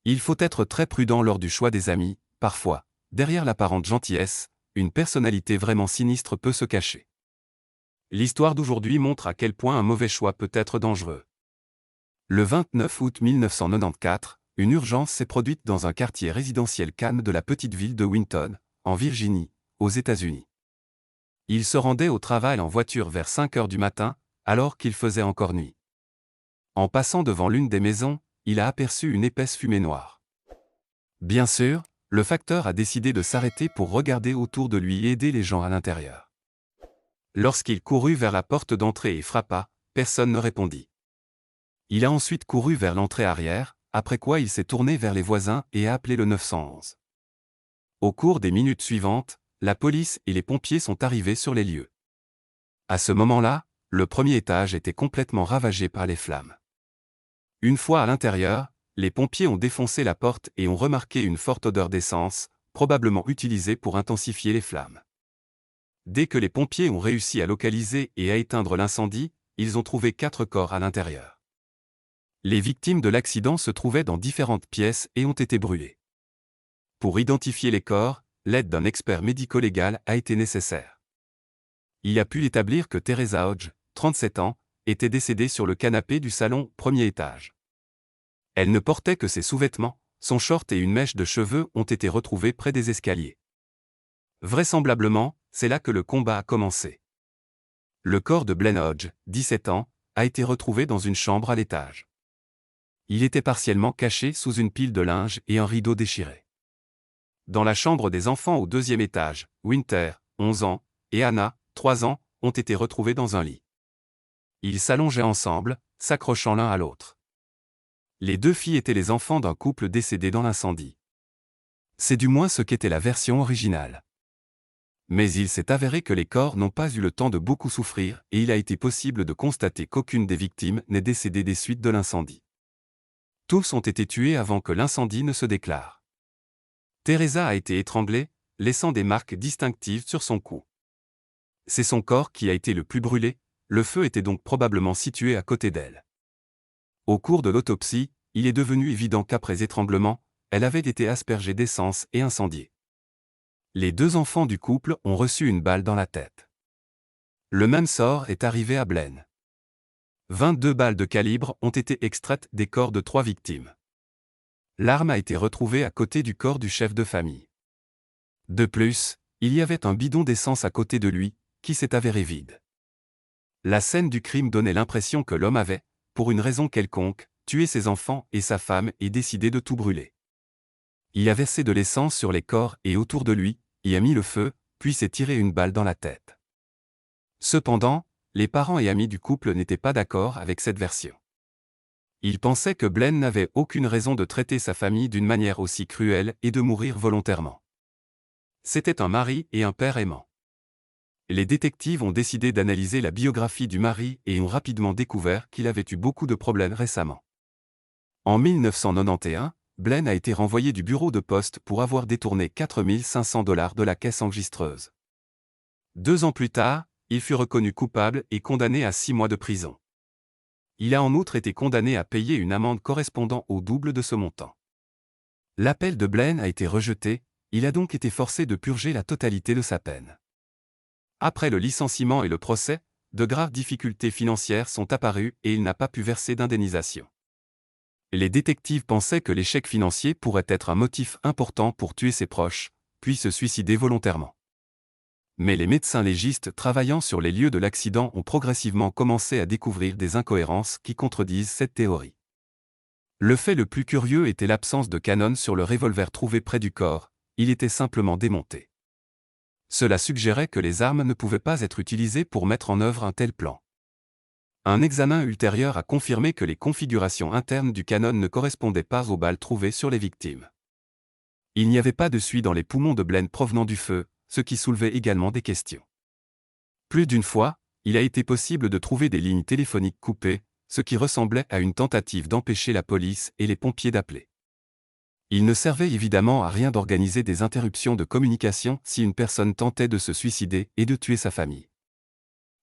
Il faut être très prudent lors du choix des amis, parfois, derrière l'apparente gentillesse, une personnalité vraiment sinistre peut se cacher. L'histoire d'aujourd'hui montre à quel point un mauvais choix peut être dangereux. Le 29 août 1994, une urgence s'est produite dans un quartier résidentiel calme de la petite ville de Winton, en Virginie, aux États-Unis. Il se rendait au travail en voiture vers 5 heures du matin, alors qu'il faisait encore nuit. En passant devant l'une des maisons, il a aperçu une épaisse fumée noire. Bien sûr, le facteur a décidé de s'arrêter pour regarder autour de lui et aider les gens à l'intérieur. Lorsqu'il courut vers la porte d'entrée et frappa, personne ne répondit. Il a ensuite couru vers l'entrée arrière, après quoi il s'est tourné vers les voisins et a appelé le 911. Au cours des minutes suivantes, la police et les pompiers sont arrivés sur les lieux. À ce moment-là, le premier étage était complètement ravagé par les flammes. Une fois à l'intérieur, les pompiers ont défoncé la porte et ont remarqué une forte odeur d'essence, probablement utilisée pour intensifier les flammes. Dès que les pompiers ont réussi à localiser et à éteindre l'incendie, ils ont trouvé 4 corps à l'intérieur. Les victimes de l'accident se trouvaient dans différentes pièces et ont été brûlées. Pour identifier les corps, l'aide d'un expert médico-légal a été nécessaire. Il a pu établir que Teresa Hodge, 37 ans, était décédée sur le canapé du salon, premier étage. Elle ne portait que ses sous-vêtements, son short et une mèche de cheveux ont été retrouvés près des escaliers. Vraisemblablement, c'est là que le combat a commencé. Le corps de Blaine Hodge, 17 ans, a été retrouvé dans une chambre à l'étage. Il était partiellement caché sous une pile de linge et un rideau déchiré. Dans la chambre des enfants au 2e étage, Winter, 11 ans, et Anna, 3 ans, ont été retrouvés dans un lit. Ils s'allongeaient ensemble, s'accrochant l'un à l'autre. Les 2 filles étaient les enfants d'un couple décédé dans l'incendie. C'est du moins ce qu'était la version originale. Mais il s'est avéré que les corps n'ont pas eu le temps de beaucoup souffrir et il a été possible de constater qu'aucune des victimes n'est décédée des suites de l'incendie. Tous ont été tués avant que l'incendie ne se déclare. Teresa a été étranglée, laissant des marques distinctives sur son cou. C'est son corps qui a été le plus brûlé, le feu était donc probablement situé à côté d'elle. Au cours de l'autopsie, il est devenu évident qu'après étranglement, elle avait été aspergée d'essence et incendiée. Les 2 enfants du couple ont reçu une balle dans la tête. Le même sort est arrivé à Blaine. 22 balles de calibre ont été extraites des corps de 3 victimes. L'arme a été retrouvée à côté du corps du chef de famille. De plus, il y avait un bidon d'essence à côté de lui, qui s'est avéré vide. La scène du crime donnait l'impression que l'homme avait, pour une raison quelconque, tué ses enfants et sa femme et décidé de tout brûler. Il a versé de l'essence sur les corps et autour de lui, y a mis le feu, puis s'est tiré une balle dans la tête. Cependant, les parents et amis du couple n'étaient pas d'accord avec cette version. Ils pensaient que Blaine n'avait aucune raison de traiter sa famille d'une manière aussi cruelle et de mourir volontairement. C'était un mari et un père aimant. Les détectives ont décidé d'analyser la biographie du mari et ont rapidement découvert qu'il avait eu beaucoup de problèmes récemment. En 1991, Blaine a été renvoyé du bureau de poste pour avoir détourné 4 500 $ de la caisse enregistreuse. 2 ans plus tard, il fut reconnu coupable et condamné à 6 mois de prison. Il a en outre été condamné à payer une amende correspondant au double de ce montant. L'appel de Blaine a été rejeté, il a donc été forcé de purger la totalité de sa peine. Après le licenciement et le procès, de graves difficultés financières sont apparues et il n'a pas pu verser d'indemnisation. Les détectives pensaient que l'échec financier pourrait être un motif important pour tuer ses proches, puis se suicider volontairement. Mais les médecins légistes travaillant sur les lieux de l'accident ont progressivement commencé à découvrir des incohérences qui contredisent cette théorie. Le fait le plus curieux était l'absence de canon sur le revolver trouvé près du corps, il était simplement démonté. Cela suggérait que les armes ne pouvaient pas être utilisées pour mettre en œuvre un tel plan. Un examen ultérieur a confirmé que les configurations internes du canon ne correspondaient pas aux balles trouvées sur les victimes. Il n'y avait pas de suie dans les poumons de Blaine provenant du feu, ce qui soulevait également des questions. Plus d'une fois, il a été possible de trouver des lignes téléphoniques coupées, ce qui ressemblait à une tentative d'empêcher la police et les pompiers d'appeler. Il ne servait évidemment à rien d'organiser des interruptions de communication si une personne tentait de se suicider et de tuer sa famille.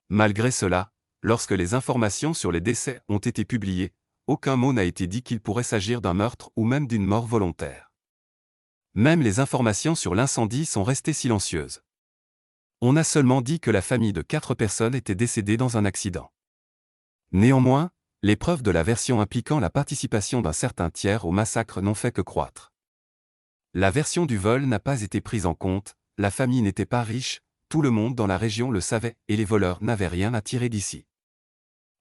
Malgré cela, lorsque les informations sur les décès ont été publiées, aucun mot n'a été dit qu'il pourrait s'agir d'un meurtre ou même d'une mort volontaire. Même les informations sur l'incendie sont restées silencieuses. On a seulement dit que la famille de 4 personnes était décédée dans un accident. Néanmoins, les preuves de la version impliquant la participation d'un certain tiers au massacre n'ont fait que croître. La version du vol n'a pas été prise en compte, la famille n'était pas riche, tout le monde dans la région le savait et les voleurs n'avaient rien à tirer d'ici.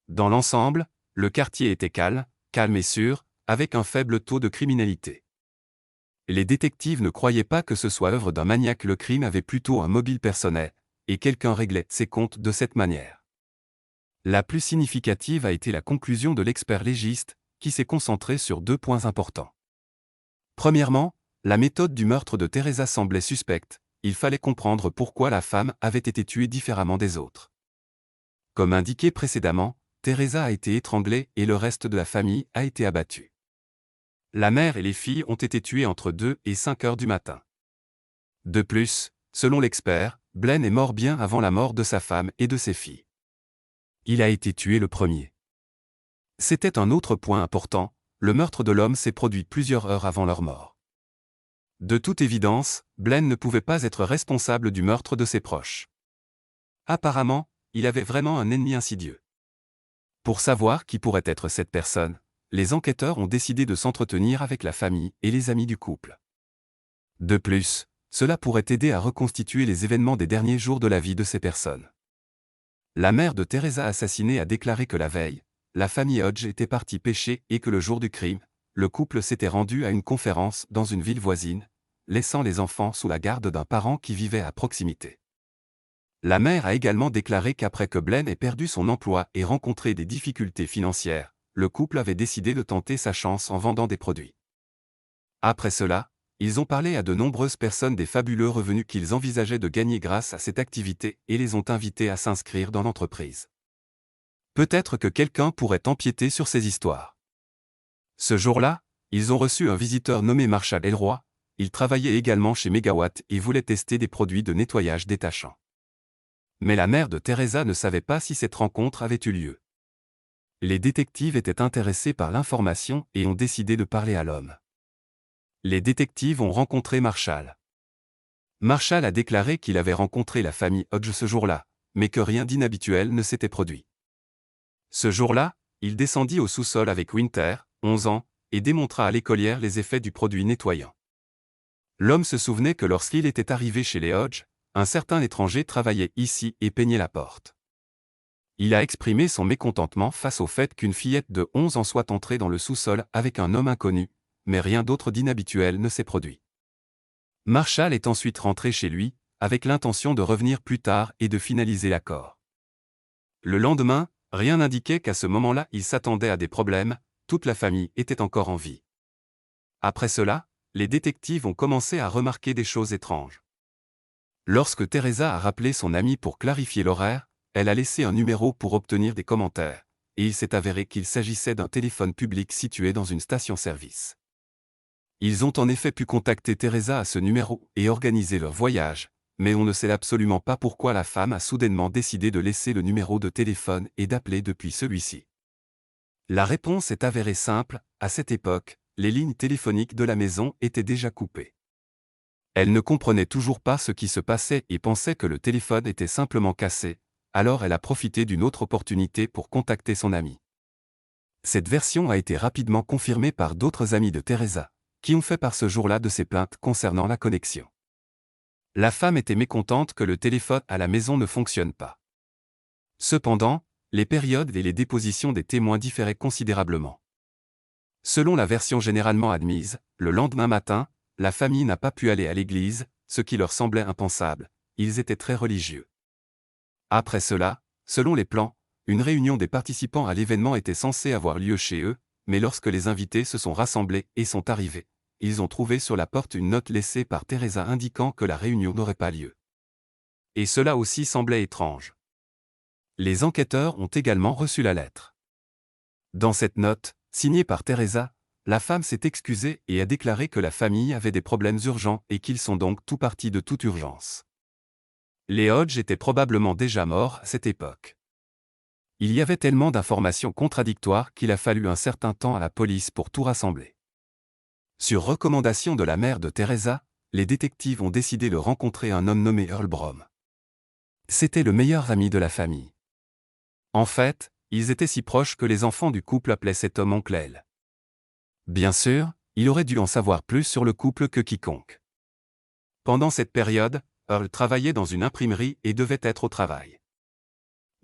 Dans l'ensemble, le quartier était calme et sûr, avec un faible taux de criminalité. Les détectives ne croyaient pas que ce soit œuvre d'un maniaque, le crime avait plutôt un mobile personnel, et quelqu'un réglait ses comptes de cette manière. La plus significative a été la conclusion de l'expert légiste, qui s'est concentré sur 2 points importants. Premièrement, la méthode du meurtre de Teresa semblait suspecte, il fallait comprendre pourquoi la femme avait été tuée différemment des autres. Comme indiqué précédemment, Teresa a été étranglée et le reste de la famille a été abattu. La mère et les filles ont été tuées entre 2 et 5 heures du matin. De plus, selon l'expert, Blaine est mort bien avant la mort de sa femme et de ses filles. Il a été tué le premier. C'était un autre point important, le meurtre de l'homme s'est produit plusieurs heures avant leur mort. De toute évidence, Blaine ne pouvait pas être responsable du meurtre de ses proches. Apparemment, il avait vraiment un ennemi insidieux. Pour savoir qui pourrait être cette personne, les enquêteurs ont décidé de s'entretenir avec la famille et les amis du couple. De plus, cela pourrait aider à reconstituer les événements des derniers jours de la vie de ces personnes. La mère de Teresa assassinée a déclaré que la veille, la famille Hodge était partie pêcher et que le jour du crime, le couple s'était rendu à une conférence dans une ville voisine, laissant les enfants sous la garde d'un parent qui vivait à proximité. La mère a également déclaré qu'après que Blaine ait perdu son emploi et rencontré des difficultés financières, le couple avait décidé de tenter sa chance en vendant des produits. Après cela, ils ont parlé à de nombreuses personnes des fabuleux revenus qu'ils envisageaient de gagner grâce à cette activité et les ont invités à s'inscrire dans l'entreprise. Peut-être que quelqu'un pourrait empiéter sur ces histoires. Ce jour-là, ils ont reçu un visiteur nommé Marshall Elroy, il travaillait également chez Megawatt et voulait tester des produits de nettoyage détachants. Mais la mère de Teresa ne savait pas si cette rencontre avait eu lieu. Les détectives étaient intéressés par l'information et ont décidé de parler à l'homme. Les détectives ont rencontré Marshall. Marshall a déclaré qu'il avait rencontré la famille Hodge ce jour-là, mais que rien d'inhabituel ne s'était produit. Ce jour-là, il descendit au sous-sol avec Winter, 11 ans, et démontra à l'écolière les effets du produit nettoyant. L'homme se souvenait que lorsqu'il était arrivé chez les Hodge, un certain étranger travaillait ici et peignait la porte. Il a exprimé son mécontentement face au fait qu'une fillette de 11 ans soit entrée dans le sous-sol avec un homme inconnu, mais rien d'autre d'inhabituel ne s'est produit. Marshall est ensuite rentré chez lui, avec l'intention de revenir plus tard et de finaliser l'accord. Le lendemain, rien n'indiquait qu'à ce moment-là il s'attendait à des problèmes, toute la famille était encore en vie. Après cela, les détectives ont commencé à remarquer des choses étranges. Lorsque Teresa a rappelé son amie pour clarifier l'horaire, elle a laissé un numéro pour obtenir des commentaires, et il s'est avéré qu'il s'agissait d'un téléphone public situé dans une station-service. Ils ont en effet pu contacter Teresa à ce numéro et organiser leur voyage, mais on ne sait absolument pas pourquoi la femme a soudainement décidé de laisser le numéro de téléphone et d'appeler depuis celui-ci. La réponse est avérée simple, à cette époque, les lignes téléphoniques de la maison étaient déjà coupées. Elle ne comprenait toujours pas ce qui se passait et pensait que le téléphone était simplement cassé, alors elle a profité d'une autre opportunité pour contacter son amie. Cette version a été rapidement confirmée par d'autres amis de Teresa, qui ont fait part ce jour-là de ces plaintes concernant la connexion. La femme était mécontente que le téléphone à la maison ne fonctionne pas. Cependant, les périodes et les dépositions des témoins différaient considérablement. Selon la version généralement admise, le lendemain matin, la famille n'a pas pu aller à l'église, ce qui leur semblait impensable, ils étaient très religieux. Après cela, selon les plans, une réunion des participants à l'événement était censée avoir lieu chez eux, mais lorsque les invités se sont rassemblés et sont arrivés, ils ont trouvé sur la porte une note laissée par Teresa indiquant que la réunion n'aurait pas lieu. Et cela aussi semblait étrange. Les enquêteurs ont également reçu la lettre. Dans cette note, signée par Teresa, la femme s'est excusée et a déclaré que la famille avait des problèmes urgents et qu'ils sont donc tout partis de toute urgence. Les Hodge étaient probablement déjà morts à cette époque. Il y avait tellement d'informations contradictoires qu'il a fallu un certain temps à la police pour tout rassembler. Sur recommandation de la mère de Teresa, les détectives ont décidé de rencontrer un homme nommé Earl Brom. C'était le meilleur ami de la famille. En fait, ils étaient si proches que les enfants du couple appelaient cet homme Oncle L. Bien sûr, il aurait dû en savoir plus sur le couple que quiconque. Pendant cette période, Earl travaillait dans une imprimerie et devait être au travail.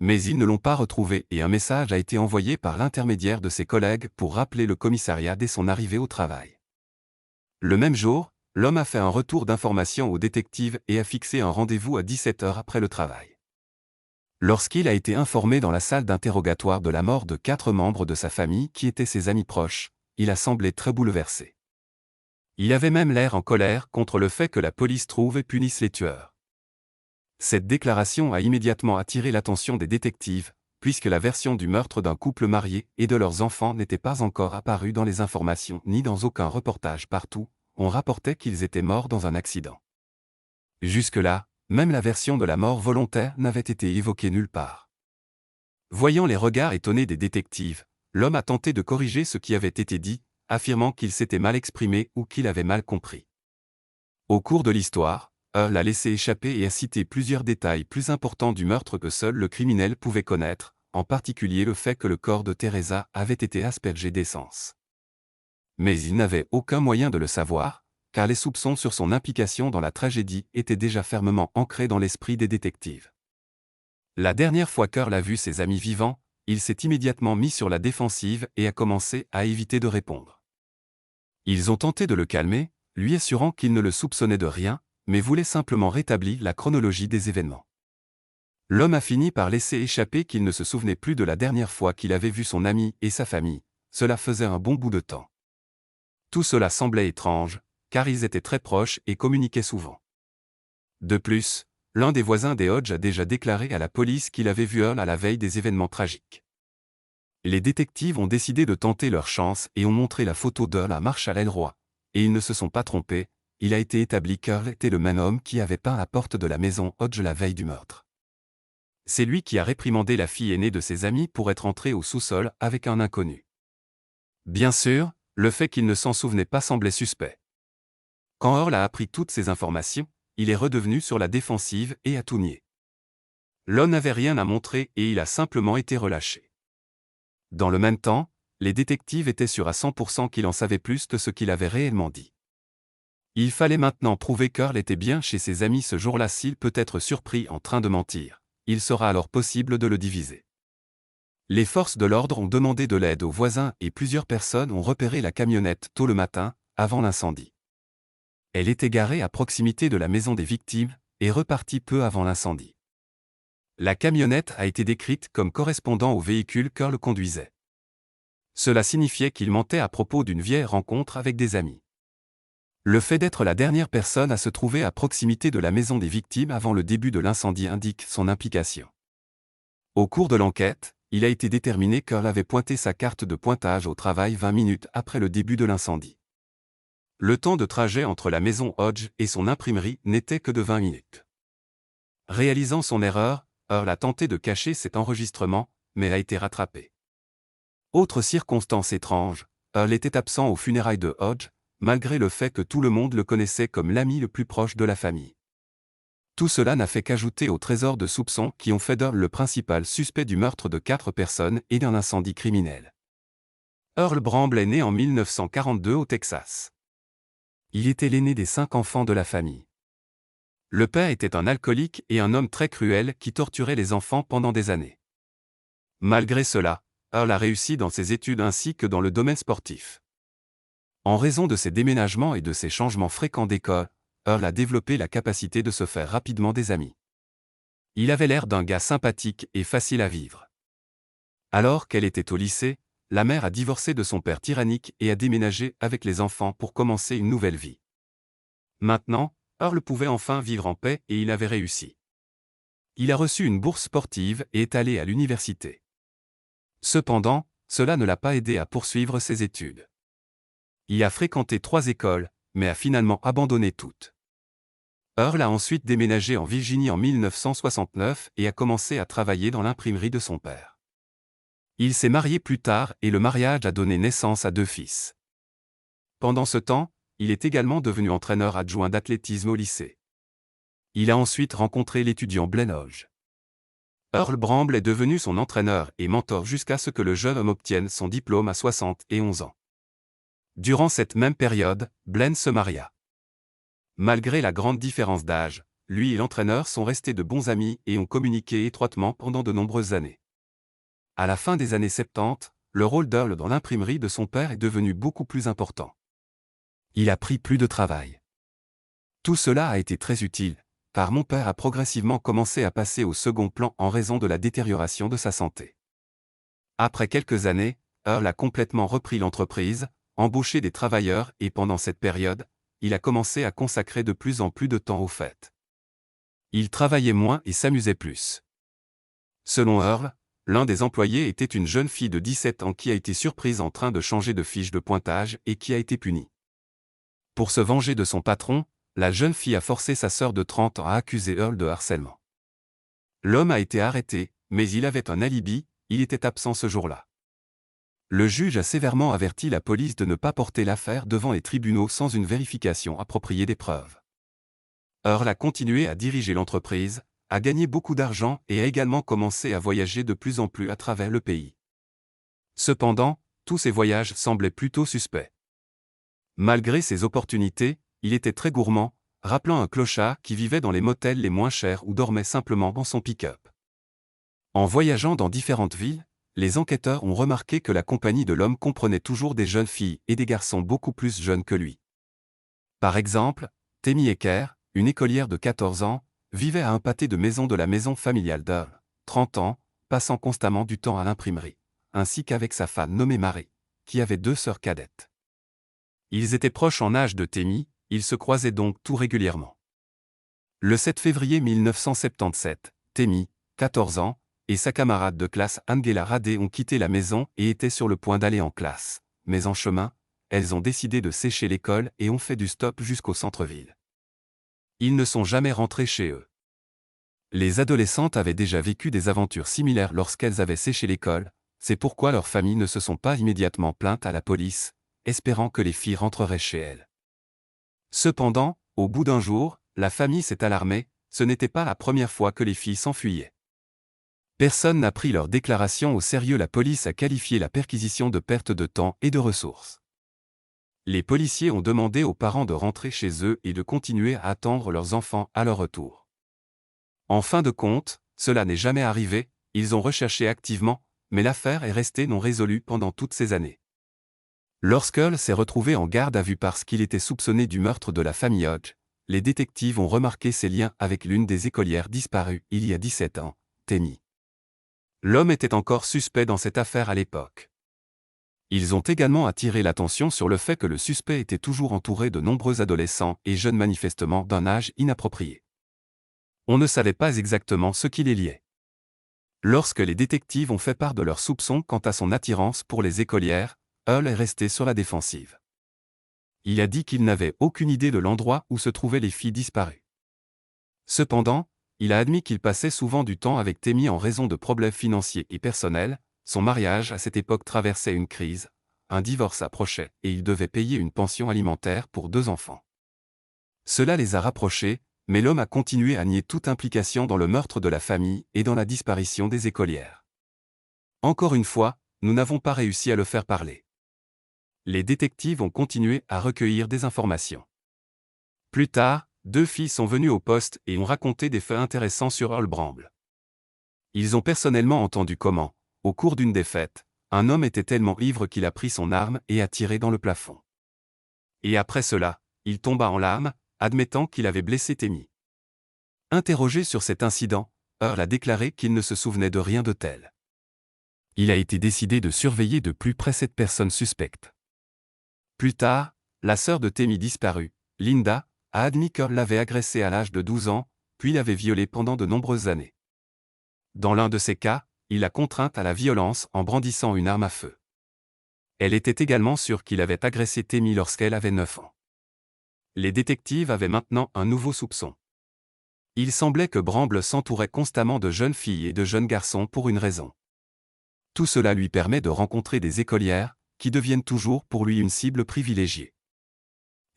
Mais ils ne l'ont pas retrouvé et un message a été envoyé par l'intermédiaire de ses collègues pour rappeler le commissariat dès son arrivée au travail. Le même jour, l'homme a fait un retour d'information au détective et a fixé un rendez-vous à 17 heures après le travail. Lorsqu'il a été informé dans la salle d'interrogatoire de la mort de 4 membres de sa famille qui étaient ses amis proches, il a semblé très bouleversé. Il avait même l'air en colère contre le fait que la police trouve et punisse les tueurs. Cette déclaration a immédiatement attiré l'attention des détectives, puisque la version du meurtre d'un couple marié et de leurs enfants n'était pas encore apparue dans les informations ni dans aucun reportage partout, on rapportait qu'ils étaient morts dans un accident. Jusque-là, même la version de la mort volontaire n'avait été évoquée nulle part. Voyant les regards étonnés des détectives, l'homme a tenté de corriger ce qui avait été dit, affirmant qu'il s'était mal exprimé ou qu'il avait mal compris. Au cours de l'histoire, Earl a laissé échapper et a cité plusieurs détails plus importants du meurtre que seul le criminel pouvait connaître, en particulier le fait que le corps de Teresa avait été aspergé d'essence. Mais il n'avait aucun moyen de le savoir, car les soupçons sur son implication dans la tragédie étaient déjà fermement ancrés dans l'esprit des détectives. La dernière fois qu'Earl a vu ses amis vivants, il s'est immédiatement mis sur la défensive et a commencé à éviter de répondre. Ils ont tenté de le calmer, lui assurant qu'il ne le soupçonnait de rien, mais voulait simplement rétablir la chronologie des événements. L'homme a fini par laisser échapper qu'il ne se souvenait plus de la dernière fois qu'il avait vu son ami et sa famille, cela faisait un bon bout de temps. Tout cela semblait étrange, car ils étaient très proches et communiquaient souvent. De plus, l'un des voisins des Hodge a déjà déclaré à la police qu'il avait vu Earl à la veille des événements tragiques. Les détectives ont décidé de tenter leur chance et ont montré la photo d'Earl à Marshall Elroy, et ils ne se sont pas trompés. Il a été établi qu'Earl était le même homme qui avait peint la porte de la maison Hodge la veille du meurtre. C'est lui qui a réprimandé la fille aînée de ses amis pour être entrée au sous-sol avec un inconnu. Bien sûr, le fait qu'il ne s'en souvenait pas semblait suspect. Quand Earl a appris toutes ces informations, il est redevenu sur la défensive et a tout nié. L'homme n'avait rien à montrer et il a simplement été relâché. Dans le même temps, les détectives étaient sûrs à 100% qu'il en savait plus que ce qu'il avait réellement dit. Il fallait maintenant prouver qu'Earl était bien chez ses amis ce jour-là. S'il peut être surpris en train de mentir, il sera alors possible de le diviser. Les forces de l'ordre ont demandé de l'aide aux voisins et plusieurs personnes ont repéré la camionnette tôt le matin, avant l'incendie. Elle était garée à proximité de la maison des victimes et repartit peu avant l'incendie. La camionnette a été décrite comme correspondant au véhicule qu'Earl conduisait. Cela signifiait qu'il mentait à propos d'une vieille rencontre avec des amis. Le fait d'être la dernière personne à se trouver à proximité de la maison des victimes avant le début de l'incendie indique son implication. Au cours de l'enquête, il a été déterminé qu'Earl avait pointé sa carte de pointage au travail 20 minutes après le début de l'incendie. Le temps de trajet entre la maison Hodge et son imprimerie n'était que de 20 minutes. Réalisant son erreur, Earl a tenté de cacher cet enregistrement, mais a été rattrapé. Autre circonstance étrange, Earl était absent aux funérailles de Hodge, malgré le fait que tout le monde le connaissait comme l'ami le plus proche de la famille. Tout cela n'a fait qu'ajouter au trésor de soupçons qui ont fait d'Earl le principal suspect du meurtre de 4 personnes et d'un incendie criminel. Earl Bramble est né en 1942 au Texas. Il était l'aîné des 5 enfants de la famille. Le père était un alcoolique et un homme très cruel qui torturait les enfants pendant des années. Malgré cela, Earl a réussi dans ses études ainsi que dans le domaine sportif. En raison de ses déménagements et de ses changements fréquents d'école, Earl a développé la capacité de se faire rapidement des amis. Il avait l'air d'un gars sympathique et facile à vivre. Alors qu'elle était au lycée, la mère a divorcé de son père tyrannique et a déménagé avec les enfants pour commencer une nouvelle vie. Maintenant, Earl pouvait enfin vivre en paix et il avait réussi. Il a reçu une bourse sportive et est allé à l'université. Cependant, cela ne l'a pas aidé à poursuivre ses études. Il a fréquenté 3 écoles, mais a finalement abandonné toutes. Earl a ensuite déménagé en Virginie en 1969 et a commencé à travailler dans l'imprimerie de son père. Il s'est marié plus tard et le mariage a donné naissance à 2 fils. Pendant ce temps, il est également devenu entraîneur adjoint d'athlétisme au lycée. Il a ensuite rencontré l'étudiant Blaine Hodge. Earl Bramble est devenu son entraîneur et mentor jusqu'à ce que le jeune homme obtienne son diplôme à 71 ans. Durant cette même période, Blaine se maria. Malgré la grande différence d'âge, lui et l'entraîneur sont restés de bons amis et ont communiqué étroitement pendant de nombreuses années. À la fin des années 70, le rôle d'Earl dans l'imprimerie de son père est devenu beaucoup plus important. Il a pris plus de travail. Tout cela a été très utile, car mon père a progressivement commencé à passer au second plan en raison de la détérioration de sa santé. Après quelques années, Earl a complètement repris l'entreprise, embauché des travailleurs et pendant cette période, il a commencé à consacrer de plus en plus de temps aux fêtes. Il travaillait moins et s'amusait plus. Selon Earl, l'un des employés était une jeune fille de 17 ans qui a été surprise en train de changer de fiche de pointage et qui a été punie. Pour se venger de son patron, la jeune fille a forcé sa sœur de 30 ans à accuser Earl de harcèlement. L'homme a été arrêté, mais il avait un alibi, il était absent ce jour-là. Le juge a sévèrement averti la police de ne pas porter l'affaire devant les tribunaux sans une vérification appropriée des preuves. Earl a continué à diriger l'entreprise, a gagné beaucoup d'argent et a également commencé à voyager de plus en plus à travers le pays. Cependant, tous ces voyages semblaient plutôt suspects. Malgré ses opportunités, il était très gourmand, rappelant un clochard qui vivait dans les motels les moins chers ou dormait simplement dans son pick-up. En voyageant dans différentes villes, les enquêteurs ont remarqué que la compagnie de l'homme comprenait toujours des jeunes filles et des garçons beaucoup plus jeunes que lui. Par exemple, Tammy Ecker, une écolière de 14 ans, vivait à un pâté de maison de la maison familiale d'Earl, 30 ans, passant constamment du temps à l'imprimerie, ainsi qu'avec sa femme nommée Mary, qui avait 2 sœurs cadettes. Ils étaient proches en âge de Tammy, ils se croisaient donc tout régulièrement. Le 7 février 1977, Tammy, 14 ans, et sa camarade de classe Angela Radé ont quitté la maison et étaient sur le point d'aller en classe, mais en chemin, elles ont décidé de sécher l'école et ont fait du stop jusqu'au centre-ville. Ils ne sont jamais rentrés chez eux. Les adolescentes avaient déjà vécu des aventures similaires lorsqu'elles avaient séché l'école, c'est pourquoi leurs familles ne se sont pas immédiatement plaintes à la police, espérant que les filles rentreraient chez elles. Cependant, au bout d'un jour, la famille s'est alarmée, ce n'était pas la première fois que les filles s'enfuyaient. Personne n'a pris leur déclaration au sérieux, la police a qualifié la perquisition de perte de temps et de ressources. Les policiers ont demandé aux parents de rentrer chez eux et de continuer à attendre leurs enfants à leur retour. En fin de compte, cela n'est jamais arrivé, ils ont recherché activement, mais l'affaire est restée non résolue pendant toutes ces années. Lorsqu'Earl s'est retrouvé en garde à vue parce qu'il était soupçonné du meurtre de la famille Hodge, les détectives ont remarqué ses liens avec l'une des écolières disparues il y a 17 ans, Tammy. L'homme était encore suspect dans cette affaire à l'époque. Ils ont également attiré l'attention sur le fait que le suspect était toujours entouré de nombreux adolescents et jeunes manifestement d'un âge inapproprié. On ne savait pas exactement ce qui les liait. Lorsque les détectives ont fait part de leurs soupçons quant à son attirance pour les écolières, Earl est resté sur la défensive. Il a dit qu'il n'avait aucune idée de l'endroit où se trouvaient les filles disparues. Cependant, il a admis qu'il passait souvent du temps avec Tammy en raison de problèmes financiers et personnels, son mariage à cette époque traversait une crise, un divorce approchait et il devait payer une pension alimentaire pour 2 enfants. Cela les a rapprochés, mais l'homme a continué à nier toute implication dans le meurtre de la famille et dans la disparition des écolières. Encore une fois, nous n'avons pas réussi à le faire parler. Les détectives ont continué à recueillir des informations. Plus tard, 2 filles sont venues au poste et ont raconté des faits intéressants sur Earl Bramble. Ils ont personnellement entendu comment, au cours d'une des fêtes, un homme était tellement ivre qu'il a pris son arme et a tiré dans le plafond. Et après cela, il tomba en larmes, admettant qu'il avait blessé Tammy. Interrogé sur cet incident, Earl a déclaré qu'il ne se souvenait de rien de tel. Il a été décidé de surveiller de plus près cette personne suspecte. Plus tard, la sœur de Tammy disparue, Linda, a admis qu'Earl l'avait agressée à l'âge de 12 ans, puis l'avait violée pendant de nombreuses années. Dans l'un de ces cas, il l'a contrainte à la violence en brandissant une arme à feu. Elle était également sûre qu'il avait agressé Tammy lorsqu'elle avait 9 ans. Les détectives avaient maintenant un nouveau soupçon. Il semblait que Bramble s'entourait constamment de jeunes filles et de jeunes garçons pour une raison. Tout cela lui permet de rencontrer des écolières, qui deviennent toujours pour lui une cible privilégiée.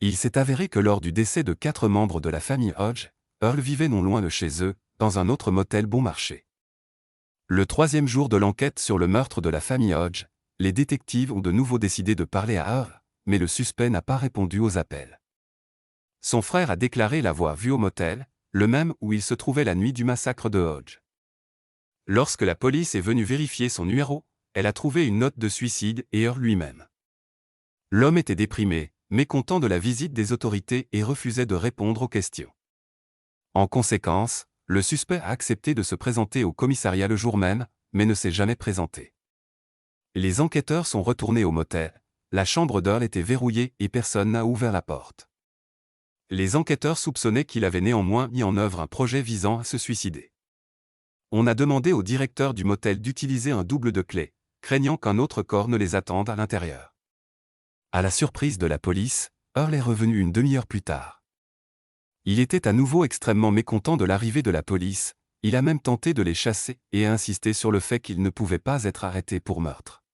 Il s'est avéré que lors du décès de 4 membres de la famille Hodge, Earl vivait non loin de chez eux, dans un autre motel bon marché. Le 3e jour de l'enquête sur le meurtre de la famille Hodge, les détectives ont de nouveau décidé de parler à Earl, mais le suspect n'a pas répondu aux appels. Son frère a déclaré l'avoir vu au motel, le même où il se trouvait la nuit du massacre de Hodge. Lorsque la police est venue vérifier son numéro, elle a trouvé une note de suicide et Earl lui-même. L'homme était déprimé, mécontent de la visite des autorités et refusait de répondre aux questions. En conséquence, le suspect a accepté de se présenter au commissariat le jour même, mais ne s'est jamais présenté. Les enquêteurs sont retournés au motel, la chambre d'Earl était verrouillée et personne n'a ouvert la porte. Les enquêteurs soupçonnaient qu'il avait néanmoins mis en œuvre un projet visant à se suicider. On a demandé au directeur du motel d'utiliser un double de clés, craignant qu'un autre corps ne les attende à l'intérieur. À la surprise de la police, Earl est revenu une demi-heure plus tard. Il était à nouveau extrêmement mécontent de l'arrivée de la police, il a même tenté de les chasser et a insisté sur le fait qu'il ne pouvait pas être arrêté pour meurtre.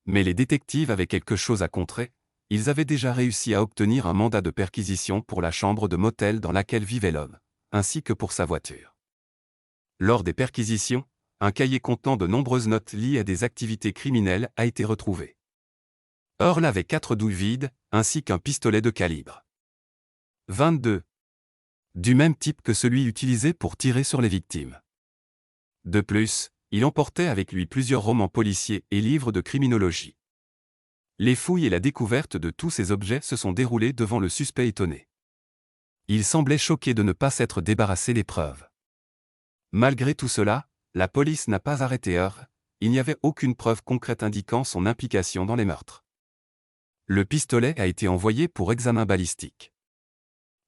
Mais les détectives avaient quelque chose à contrer, ils avaient déjà réussi à obtenir un mandat de perquisition pour la chambre de motel dans laquelle vivait l'homme, ainsi que pour sa voiture. Lors des perquisitions, un cahier contenant de nombreuses notes liées à des activités criminelles a été retrouvé. Earl avait 4 douilles vides, ainsi qu'un pistolet de calibre 22. Du même type que celui utilisé pour tirer sur les victimes. De plus, il emportait avec lui plusieurs romans policiers et livres de criminologie. Les fouilles et la découverte de tous ces objets se sont déroulées devant le suspect étonné. Il semblait choqué de ne pas s'être débarrassé des preuves. Malgré tout cela, la police n'a pas arrêté Earl, il n'y avait aucune preuve concrète indiquant son implication dans les meurtres. Le pistolet a été envoyé pour examen balistique.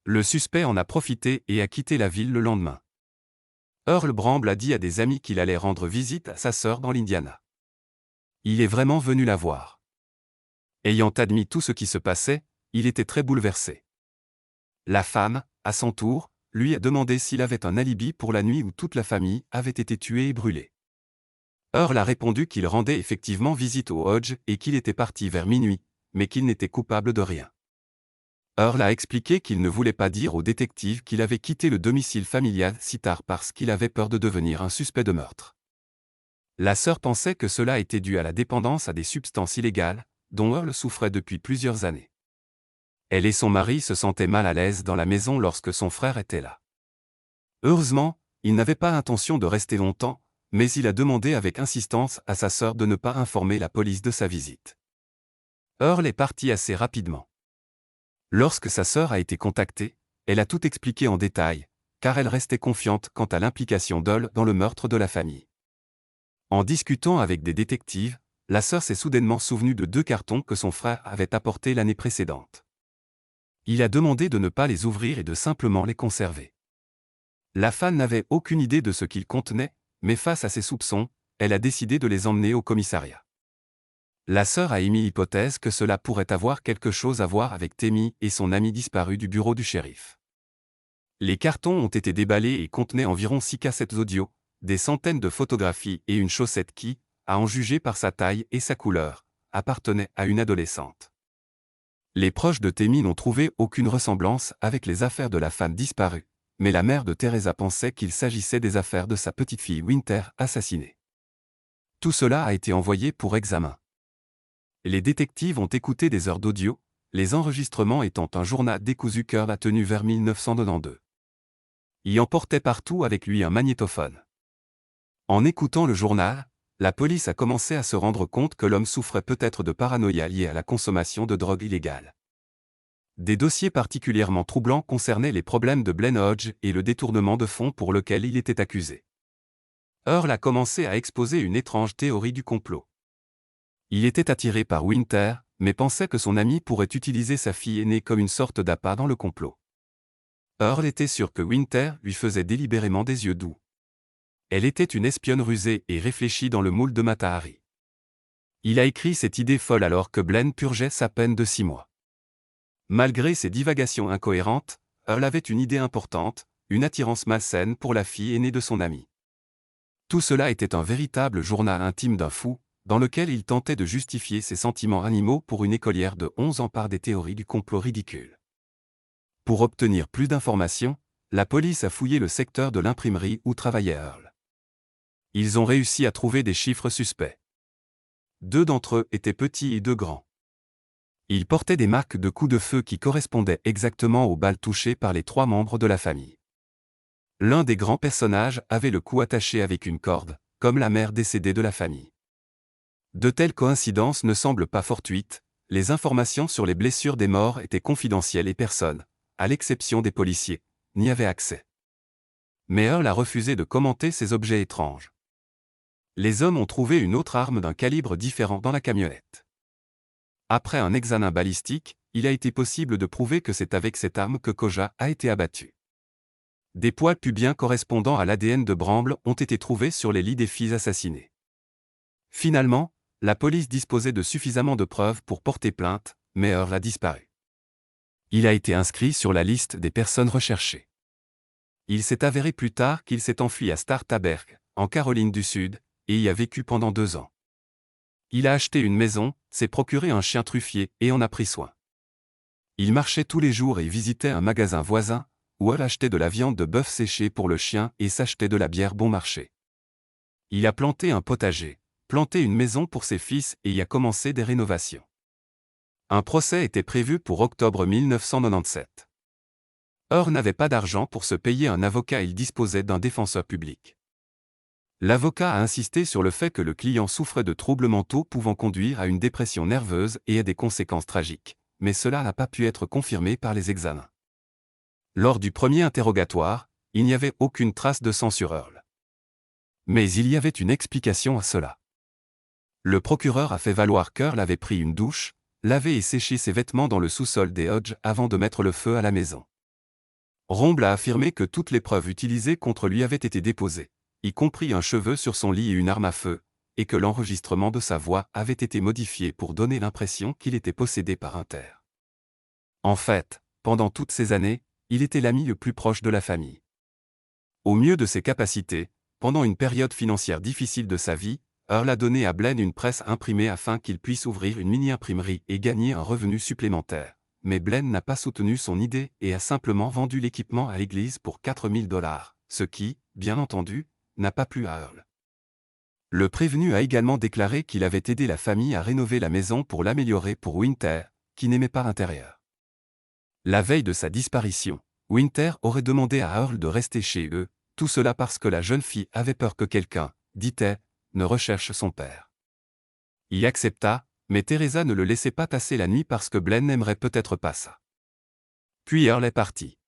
Le suspect en a profité et a quitté la ville le lendemain. Earl Bramble a dit à des amis qu'il allait rendre visite à sa sœur dans l'Indiana. Il est vraiment venu la voir. Ayant admis tout ce qui se passait, il était très bouleversé. La femme, à son tour, lui a demandé s'il avait un alibi pour la nuit où toute la famille avait été tuée et brûlée. Earl a répondu qu'il rendait effectivement visite au Hodge et qu'il était parti vers minuit, mais qu'il n'était coupable de rien. Earl a expliqué qu'il ne voulait pas dire aux détectives qu'il avait quitté le domicile familial si tard parce qu'il avait peur de devenir un suspect de meurtre. La sœur pensait que cela était dû à la dépendance à des substances illégales, dont Earl souffrait depuis plusieurs années. Elle et son mari se sentaient mal à l'aise dans la maison lorsque son frère était là. Heureusement, il n'avait pas intention de rester longtemps, mais il a demandé avec insistance à sa sœur de ne pas informer la police de sa visite. Earl est parti assez rapidement. Lorsque sa sœur a été contactée, elle a tout expliqué en détail, car elle restait confiante quant à l'implication d'Earl dans le meurtre de la famille. En discutant avec des détectives, la sœur s'est soudainement souvenue de 2 cartons que son frère avait apportés l'année précédente. Il a demandé de ne pas les ouvrir et de simplement les conserver. La femme n'avait aucune idée de ce qu'ils contenaient, mais face à ses soupçons, elle a décidé de les emmener au commissariat. La sœur a émis l'hypothèse que cela pourrait avoir quelque chose à voir avec Tammy et son ami disparu du bureau du shérif. Les cartons ont été déballés et contenaient environ 6 cassettes audio, des centaines de photographies et une chaussette qui, à en juger par sa taille et sa couleur, appartenait à une adolescente. Les proches de Tammy n'ont trouvé aucune ressemblance avec les affaires de la femme disparue, mais la mère de Teresa pensait qu'il s'agissait des affaires de sa petite-fille Winter assassinée. Tout cela a été envoyé pour examen. Les détectives ont écouté des heures d'audio, les enregistrements étant un journal décousu qu'Earl a tenu vers 1992. Il emportait partout avec lui un magnétophone. En écoutant le journal, la police a commencé à se rendre compte que l'homme souffrait peut-être de paranoïa liée à la consommation de drogue illégale. Des dossiers particulièrement troublants concernaient les problèmes de Blaine Hodge et le détournement de fonds pour lequel il était accusé. Earl a commencé à exposer une étrange théorie du complot. Il était attiré par Winter, mais pensait que son ami pourrait utiliser sa fille aînée comme une sorte d'appât dans le complot. Earl était sûr que Winter lui faisait délibérément des yeux doux. Elle était une espionne rusée et réfléchie dans le moule de Mata Hari. Il a écrit cette idée folle alors que Blaine purgeait sa peine de 6 mois. Malgré ses divagations incohérentes, Earl avait une idée importante, une attirance malsaine pour la fille aînée de son ami. Tout cela était un véritable journal intime d'un fou, dans lequel il tentait de justifier ses sentiments animaux pour une écolière de 11 ans par des théories du complot ridicules. Pour obtenir plus d'informations, la police a fouillé le secteur de l'imprimerie où travaillait Earl. Ils ont réussi à trouver des chiffres suspects. 2 d'entre eux étaient petits et 2 grands. Ils portaient des marques de coups de feu qui correspondaient exactement aux balles touchées par les 3 membres de la famille. L'un des grands personnages avait le cou attaché avec une corde, comme la mère décédée de la famille. De telles coïncidences ne semblent pas fortuites, les informations sur les blessures des morts étaient confidentielles et personne, à l'exception des policiers, n'y avait accès. Mais Earl a refusé de commenter ces objets étranges. Les hommes ont trouvé une autre arme d'un calibre différent dans la camionnette. Après un examen balistique, il a été possible de prouver que c'est avec cette arme que Koja a été abattu. Des poils pubiens correspondant à l'ADN de Bramble ont été trouvés sur les lits des filles assassinées. Finalement, la police disposait de suffisamment de preuves pour porter plainte, mais Earl a disparu. Il a été inscrit sur la liste des personnes recherchées. Il s'est avéré plus tard qu'il s'est enfui à Startaberg, en Caroline du Sud, et y a vécu pendant 2 ans. Il a acheté une maison, s'est procuré un chien truffier et en a pris soin. Il marchait tous les jours et visitait un magasin voisin, où elle achetait de la viande de bœuf séchée pour le chien et s'achetait de la bière bon marché. Il a planté un potager, planté une maison pour ses fils et y a commencé des rénovations. Un procès était prévu pour octobre 1997. Earl n'avait pas d'argent pour se payer un avocat et il disposait d'un défenseur public. L'avocat a insisté sur le fait que le client souffrait de troubles mentaux pouvant conduire à une dépression nerveuse et à des conséquences tragiques, mais cela n'a pas pu être confirmé par les examens. Lors du premier interrogatoire, il n'y avait aucune trace de sang sur Earl. Mais il y avait une explication à cela. Le procureur a fait valoir qu'Earl avait pris une douche, lavé et séché ses vêtements dans le sous-sol des Hodges avant de mettre le feu à la maison. Romble a affirmé que toutes les preuves utilisées contre lui avaient été déposées, y compris un cheveu sur son lit et une arme à feu, et que l'enregistrement de sa voix avait été modifié pour donner l'impression qu'il était possédé par un ter. En fait, pendant toutes ces années, il était l'ami le plus proche de la famille. Au mieux de ses capacités, pendant une période financière difficile de sa vie, Earl a donné à Blaine une presse imprimée afin qu'il puisse ouvrir une mini-imprimerie et gagner un revenu supplémentaire. Mais Blaine n'a pas soutenu son idée et a simplement vendu l'équipement à l'église pour $4000, ce qui, bien entendu, n'a pas plu à Earl. Le prévenu a également déclaré qu'il avait aidé la famille à rénover la maison pour l'améliorer pour Winter, qui n'aimait pas l'intérieur. La veille de sa disparition, Winter aurait demandé à Earl de rester chez eux, tout cela parce que la jeune fille avait peur que quelqu'un, dit-elle, ne recherche son père. Il accepta, mais Teresa ne le laissait pas tasser la nuit parce que Blaine n'aimerait peut-être pas ça. Puis Earl est parti.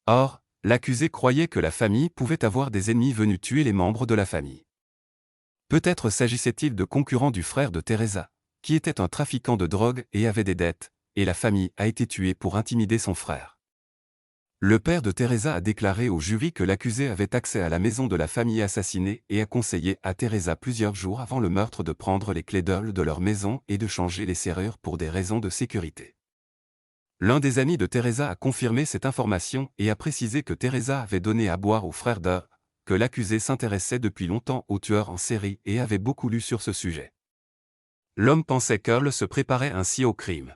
Or, l'accusé croyait que la famille pouvait avoir des ennemis venus tuer les membres de la famille. Peut-être s'agissait-il de concurrents du frère de Teresa, qui était un trafiquant de drogue et avait des dettes, et la famille a été tuée pour intimider son frère. Le père de Teresa a déclaré au jury que l'accusé avait accès à la maison de la famille assassinée et a conseillé à Teresa plusieurs jours avant le meurtre de prendre les clés d'Earl de leur maison et de changer les serrures pour des raisons de sécurité. L'un des amis de Teresa a confirmé cette information et a précisé que Teresa avait donné à boire au frère d'Earl, que l'accusé s'intéressait depuis longtemps aux tueurs en série et avait beaucoup lu sur ce sujet. L'homme pensait qu'Earl se préparait ainsi au crime.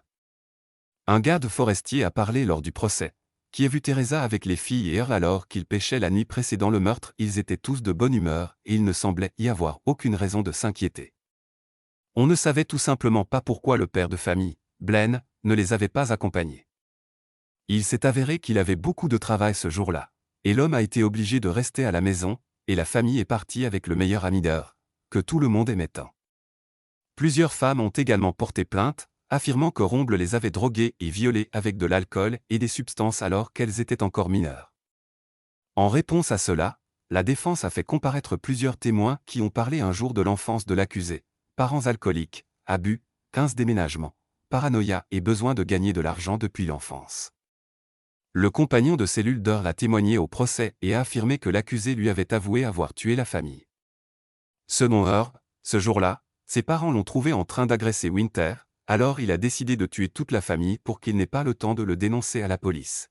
Un garde forestier a parlé lors du procès, qui a vu Teresa avec les filles et Earl alors qu'ils pêchaient la nuit précédant le meurtre. Ils étaient tous de bonne humeur et il ne semblait y avoir aucune raison de s'inquiéter. On ne savait tout simplement pas pourquoi le père de famille, Blaine, ne les avait pas accompagnés. Il s'est avéré qu'il avait beaucoup de travail ce jour-là, et l'homme a été obligé de rester à la maison, et la famille est partie avec le meilleur ami d'Earl, que tout le monde aimait tant. Plusieurs femmes ont également porté plainte, affirmant que Romble les avait droguées et violées avec de l'alcool et des substances alors qu'elles étaient encore mineures. En réponse à cela, la défense a fait comparaître plusieurs témoins qui ont parlé un jour de l'enfance de l'accusé, parents alcooliques, abus, 15 déménagements, paranoïa et besoin de gagner de l'argent depuis l'enfance. Le compagnon de cellule d'Earl a témoigné au procès et a affirmé que l'accusé lui avait avoué avoir tué la famille. Selon Earl, ce jour-là, ses parents l'ont trouvé en train d'agresser Winter, alors il a décidé de tuer toute la famille pour qu'il n'ait pas le temps de le dénoncer à la police.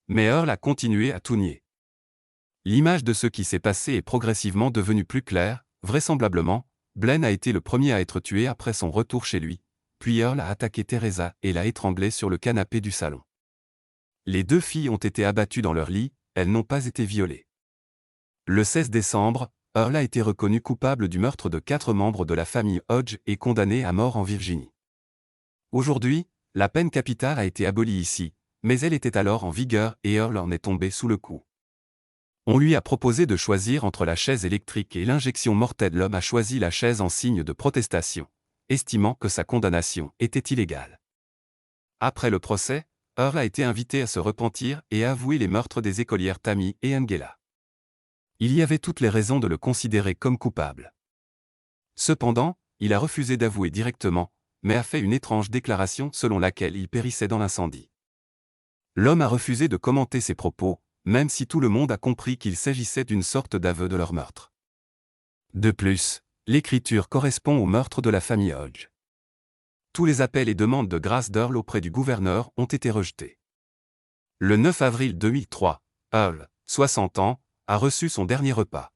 Mais Earl a continué à tout nier. L'image de ce qui s'est passé est progressivement devenue plus claire. Vraisemblablement, Blaine a été le premier à être tué après son retour chez lui, puis Earl a attaqué Teresa et l'a étranglée sur le canapé du salon. Les deux filles ont été abattues dans leur lit, elles n'ont pas été violées. Le 16 décembre, Earl a été reconnu coupable du meurtre de 4 membres de la famille Hodge et condamné à mort en Virginie. Aujourd'hui, la peine capitale a été abolie ici, mais elle était alors en vigueur et Earl en est tombé sous le coup. On lui a proposé de choisir entre la chaise électrique et l'injection mortelle. L'homme a choisi la chaise en signe de protestation, estimant que sa condamnation était illégale. Après le procès, Earl a été invité à se repentir et à avouer les meurtres des écolières Tammy et Angela. Il y avait toutes les raisons de le considérer comme coupable. Cependant, il a refusé d'avouer directement, mais a fait une étrange déclaration selon laquelle il périssait dans l'incendie. L'homme a refusé de commenter ses propos, même si tout le monde a compris qu'il s'agissait d'une sorte d'aveu de leur meurtre. De plus, l'écriture correspond au meurtre de la famille Hodge. Tous les appels et demandes de grâce d'Earl auprès du gouverneur ont été rejetés. Le 9 avril 2003, Earl, 60 ans, a reçu son dernier repas.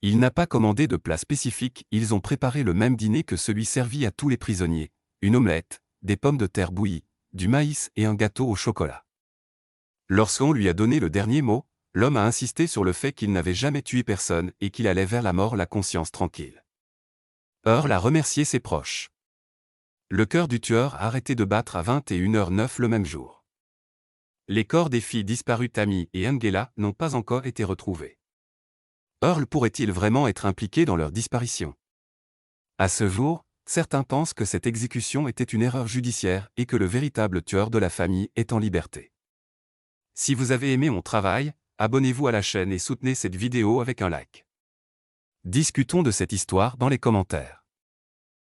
Il n'a pas commandé de plat spécifique, ils ont préparé le même dîner que celui servi à tous les prisonniers, une omelette, des pommes de terre bouillies, du maïs et un gâteau au chocolat. Lorsqu'on lui a donné le dernier mot, l'homme a insisté sur le fait qu'il n'avait jamais tué personne et qu'il allait vers la mort la conscience tranquille. Earl a remercié ses proches. Le cœur du tueur a arrêté de battre à 21h09 le même jour. Les corps des filles disparues Tammy et Angela n'ont pas encore été retrouvés. Earl pourrait-il vraiment être impliqué dans leur disparition? À ce jour, certains pensent que cette exécution était une erreur judiciaire et que le véritable tueur de la famille est en liberté. Si vous avez aimé mon travail, abonnez-vous à la chaîne et soutenez cette vidéo avec un like. Discutons de cette histoire dans les commentaires.